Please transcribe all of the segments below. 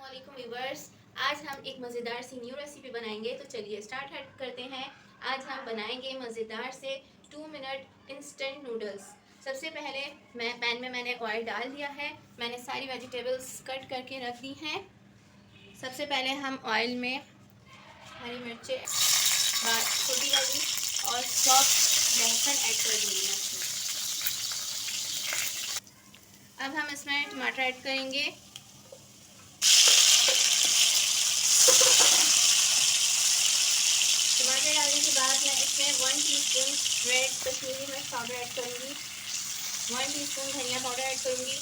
अस्सलामुअलैकुम व्यूअर्स। आज हम एक मज़ेदार सी न्यू रेसिपी बनाएंगे, तो चलिए स्टार्ट करते हैं। आज हम बनाएंगे मज़ेदार से 2 मिनट इंस्टेंट नूडल्स। सबसे पहले पैन में मैंने ऑयल डाल दिया है। मैंने सारी वेजिटेबल्स कट करके रख दी हैं। सबसे पहले हम ऑयल में हरी मिर्चें छोटी वाली और सॉफ्ट लहसुन ऐड कर दूँगी मैं इसमें। अब हम इसमें टमाटर ऐड करेंगे। टमाटर डालने के बाद मैं इसमें 1 टीस्पून रेड कश्मीरी मिर्च पाउडर ऐड करूँगी, 1 टीस्पून धनिया पाउडर ऐड करूँगी।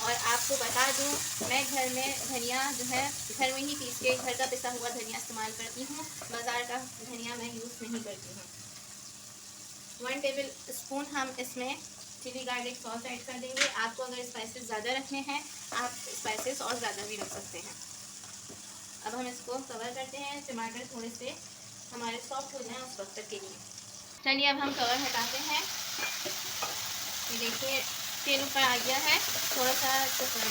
और आपको बता दूँ, मैं घर में धनिया जो है घर में ही पीस के घर का पिसा हुआ धनिया इस्तेमाल करती हूँ। बाज़ार का धनिया मैं यूज़ नहीं करती हूँ। 1 टेबल स्पून हम इसमें चिली गार्लिक सॉस ऐड कर देंगे। आपको अगर स्पाइसेस ज़्यादा रखने हैं, आप स्पाइसेस और ज़्यादा भी रख सकते हैं। अब हम इसको कवर करते हैं, टमाटर थोड़े से हमारे सॉफ्ट हो जाएं उस वक्त के लिए। चलिए अब हम कवर हटाते हैं। ये देखिए तेल ऊपर आ गया है। थोड़ा सा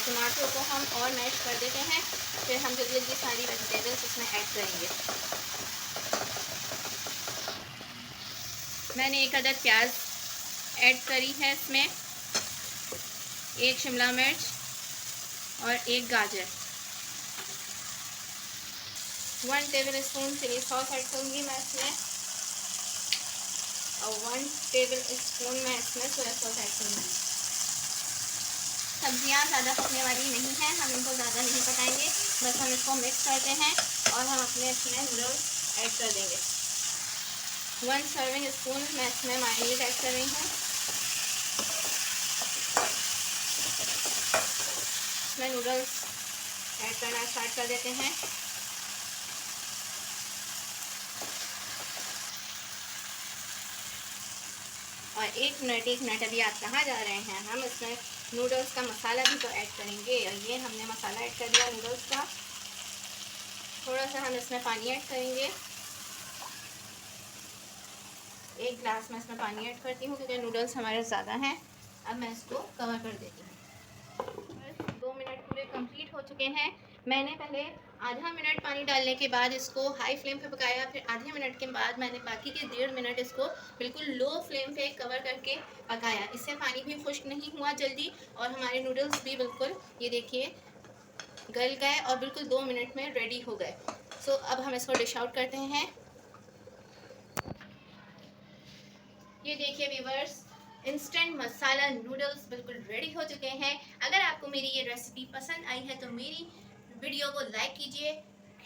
टमाटर को हम और मैश कर देते हैं, फिर हम जल्दी जल्दी सारी वेजिटेबल्स इसमें ऐड करेंगे। मैंने 1 अदद प्याज ऐड करी है इसमें, 1 शिमला मिर्च और 1 गाजर। 1 tablespoon chilli sauce add करूँगी मैं इसमें और 1 टेबल स्पून मैं इसमें सोया सॉस ऐड करूँगी। सब्जियाँ ज़्यादा पकने वाली नहीं हैं, हम इनको ज़्यादा नहीं पकाएंगे, बस हम इसको मिक्स करते हैं और हम अपने इसमें नूडल्स ऐड कर देंगे। 1 सर्विंग स्पून मैं इसमें मायोनीज ऐड कर रही हूँ। इसमें नूडल्स ऐड करना स्टार्ट कर देते हैं। और 1 मिनट अभी आप कहाँ जा रहे हैं, हम इसमें नूडल्स का मसाला भी तो ऐड करेंगे। और ये हमने मसाला ऐड कर दिया नूडल्स का। थोड़ा सा हम इसमें पानी ऐड करेंगे, 1 गिलास में इसमें पानी ऐड करती हूँ क्योंकि नूडल्स हमारे ज़्यादा हैं। अब मैं इसको कवर कर देती हूँ। 2 मिनट पूरे कंप्लीट हो चुके हैं। मैंने पहले आधा मिनट पानी डालने के बाद इसको हाई फ्लेम पे पकाया, फिर आधे मिनट के बाद मैंने बाकी के 1.5 मिनट इसको बिल्कुल लो फ्लेम पे कवर करके पकाया। इससे पानी भी खुश्क नहीं हुआ जल्दी और हमारे नूडल्स भी बिल्कुल ये देखिए गल गए और बिल्कुल 2 मिनट में रेडी हो गए। सो अब हम इसको डिश आउट करते हैं। ये देखिए व्यूअर्स, इंस्टेंट मसाला नूडल्स बिल्कुल रेडी हो चुके हैं। अगर आपको मेरी ये रेसिपी पसंद आई है तो मेरी वीडियो को लाइक कीजिए,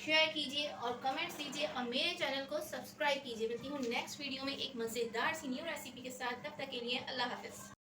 शेयर कीजिए और कमेंट्स दीजिए और मेरे चैनल को सब्सक्राइब कीजिए। मिलती हूँ नेक्स्ट वीडियो में एक मज़ेदार सी न्यू रेसिपी के साथ। तब तक के लिए अल्लाह हाफ़िज़।